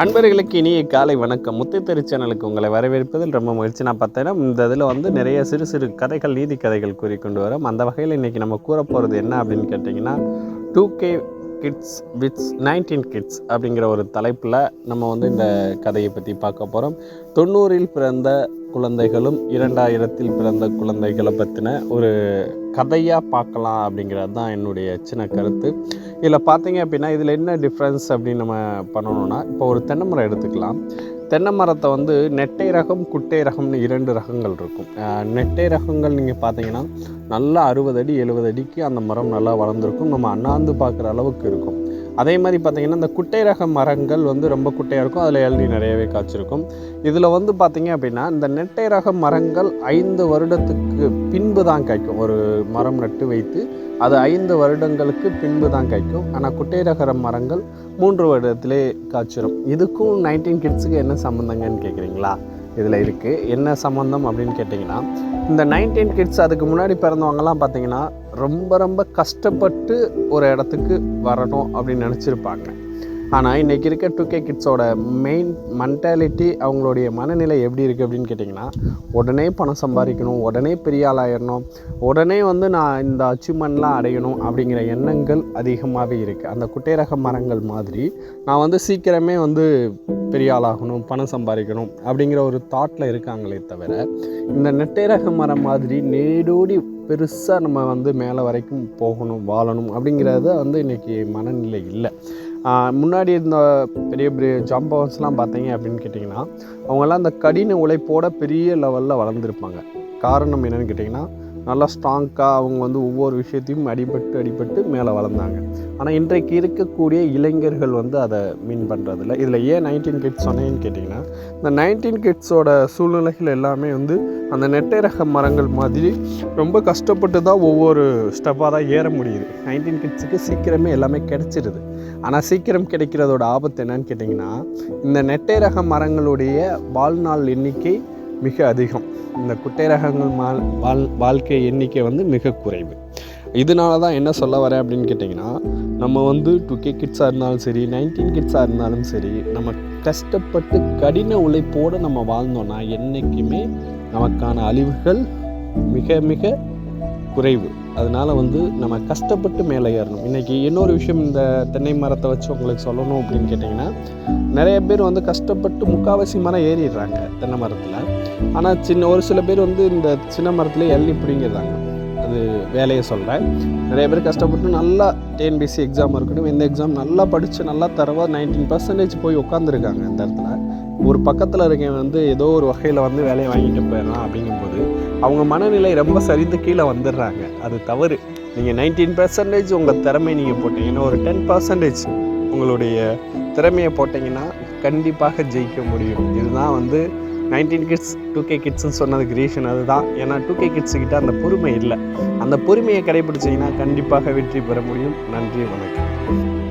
அன்பர்களுக்கு இனிய காலை வணக்கம். முத்துத்தெரு சேனலுக்கு உங்களை வரவேற்பதில் ரொம்ப மகிழ்ச்சி. நான் பார்த்தேன்னா இந்த இதில் நிறைய சிறு சிறு கதைகள், நீதி கதைகள் கூறிக்கொண்டு வரோம். அந்த வகையில் இன்றைக்கி நம்ம கூற போகிறது என்ன அப்படின்னு கேட்டிங்கன்னா, 2K கிட்ஸ் விட்ஸ் 19 கிட்ஸ் அப்படிங்கிற ஒரு தலைப்பில் நம்ம இந்த கதையை பற்றி பார்க்க போகிறோம். 90ல் பிறந்த குழந்தைகளும் 2000ல் பிறந்த குழந்தைகளை பற்றின ஒரு கதையாக பார்க்கலாம் அப்படிங்கிறது தான் என்னுடைய சின்ன கருத்து. இதில் பார்த்தீங்க அப்படின்னா, இதில் என்ன டிஃப்ரென்ஸ் அப்படின்னு நம்ம பண்ணணும்னா, இப்போ ஒரு தென்னை மரம் எடுத்துக்கலாம். தென்னை மரத்தை நெட்டை ரகம், குட்டை ரகம்னு 2 ரகங்கள் இருக்கும். நெட்டை ரகங்கள் நீங்கள் பார்த்தீங்கன்னா நல்லா 60 அடி 70 அடிக்கு அந்த மரம் நல்லா வளர்ந்துருக்கும், நம்ம அண்ணாந்து பார்க்குற அளவுக்கு இருக்கும். அதே மாதிரி பார்த்திங்கன்னா இந்த குட்டை ரக மரங்கள் ரொம்ப குட்டையாக இருக்கும், அதில் இளநீ நிறையவே காய்ச்சிருக்கும். இதில் பார்த்திங்க அப்படின்னா இந்த நெட்டை ரக மரங்கள் 5 வருடத்துக்கு பின்பு தான் காய்க்கும். ஒரு மரம் நட்டு வைத்து அது 5 வருடங்களுக்கு பின்பு தான் காய்க்கும். ஆனால் குட்டை ரக மரங்கள் 3 வருடத்திலே காய்ச்சிரும். இதுக்கும் 19 கிட்ஸுக்கு என்ன சம்மந்தங்கன்னு கேட்குறீங்களா? இதில் இருக்குது. என்ன சம்மந்தம் அப்படின்னு கேட்டிங்கன்னா, இந்த 19 கிட்ஸ் அதுக்கு முன்னாடி பிறந்தவங்கலாம் பார்த்திங்கன்னா ரொம்ப கஷ்டப்பட்டு ஒரு இடத்துக்கு வரணும் அப்படின்னு நினச்சிருப்பாங்க. ஆனால் இன்றைக்கி இருக்க 2K கிட்ஸோட மெயின் மென்டாலிட்டி, அவங்களுடைய மனநிலை எப்படி இருக்குது அப்படின்னு கேட்டிங்கன்னா, உடனே பணம் சம்பாதிக்கணும், உடனே பெரிய ஆளாயிடணும், உடனே நான் இந்த அச்சீவ்மெண்ட்லாம் அடையணும் அப்படிங்கிற எண்ணங்கள் அதிகமாகவே இருக்குது. அந்த குட்டை ரக மரங்கள் மாதிரி நான் சீக்கிரமே பெரிய ஆளாகணும், பணம் சம்பாதிக்கணும் அப்படிங்கிற ஒரு தாட்டில் இருக்காங்களே தவிர, இந்த நெட்டை ரக மரம் மாதிரி நேடோடி பெருசாக நம்ம மேலே வரைக்கும் போகணும், வாழணும் அப்படிங்கிறத இன்றைக்கி மனநிலை இல்லை. முன்னாடி இருந்த பெரிய பெரிய ஜாம்பவன்ஸ்லாம் பார்த்தீங்க அப்படின்னு கேட்டிங்கன்னா, அவங்கெல்லாம் அந்த கடின உழைப்போட பெரிய லெவலில் வளர்ந்துருப்பாங்க. காரணம் என்னென்னு கேட்டிங்கன்னா, நல்லா ஸ்ட்ராங்காக அவங்க ஒவ்வொரு விஷயத்தையும் அடிபட்டு மேலே வளர்ந்தாங்க. ஆனால் இன்றைக்கு இருக்கக்கூடிய இளைஞர்கள் அதை மீன் பண்ணுறதில்ல. இதில் ஏன் 19 கிட்ஸ் சொன்னேன்னு கேட்டிங்கன்னா, இந்த 19 கிட்ஸோட சூழ்நிலைகள் எல்லாமே அந்த நெட்டை ரக மரங்கள் மாதிரி ரொம்ப கஷ்டப்பட்டு தான் ஒவ்வொரு ஸ்டெப்பாக தான் ஏற முடியுது. 19 கிட்ஸுக்கு சீக்கிரமே எல்லாமே கிடைச்சிடுது. ஆனால் சீக்கிரம் கிடைக்கிறதோட ஆபத்து என்னன்னு கேட்டிங்கன்னா, இந்த நெட்டை ரக மரங்களுடைய வாழ்நாள் எண்ணிக்கை மிக அதிகம். இந்த குட்டை ரகங்கள் வாழ்க்கை எண்ணிக்கை மிக குறைவு. இதனால தான் என்ன சொல்ல வரேன் அப்படின்னு கேட்டிங்கன்னா, நம்ம 2K கிட்ஸாக இருந்தாலும் சரி, 19 கிட்ஸாக இருந்தாலும் சரி, நம்ம கஷ்டப்பட்டு கடின உழைப்போடு நம்ம வாழ்ந்தோன்னா என்றைக்குமே நமக்கான அழிவுகள் மிக மிக குறைவு. அதனால் நம்ம கஷ்டப்பட்டு மேலே ஏறணும். இன்றைக்கி இன்னொரு விஷயம், இந்த தென்னை மரத்தை வச்சு உங்களுக்கு சொல்லணும் அப்படின்னு கேட்டிங்கன்னா, நிறைய பேர் கஷ்டப்பட்டு முக்கால்வாசி மரம் ஏறிடுறாங்க தென்னை மரத்தில். ஆனால் ஒரு சில பேர் இந்த சின்ன மரத்தில் இளநீ பிடிங்கிறாங்க. அது வேலையை சொல்கிறேன். நிறைய பேர் கஷ்டப்பட்டு நல்லா TNPSC எக்ஸாம் இருக்கட்டும், இந்த எக்ஸாம் நல்லா படித்து நல்லா தரவா 19% போய் உட்காந்துருக்காங்க. இந்த இடத்துல ஒரு பக்கத்தில் இருக்க ஏதோ ஒரு வகையில் வேலையை வாங்கிட்டு போயிடலாம் அப்படிங்கும்போது அவங்க மனநிலை ரொம்ப சரிந்து கீழே வந்துடுறாங்க. அது தவறு. நீங்கள் 19% உங்கள் திறமை நீங்கள் போட்டிங்கன்னா, ஒரு 10% உங்களுடைய திறமையை போட்டிங்கன்னா கண்டிப்பாக ஜெயிக்க முடியும். இதுதான் 19 கிட்ஸ் 2K கிட்ஸ்ன்னு சொன்னதுக்கு ரீசன் அதுதான். ஏன்னா 2K கிட்ஸுக்கிட்ட அந்த பொறுமை இல்லை. அந்த பொறுமையை கடைபிடிச்சிங்கன்னா கண்டிப்பாக வெற்றி பெற முடியும். நன்றி, வணக்கம்.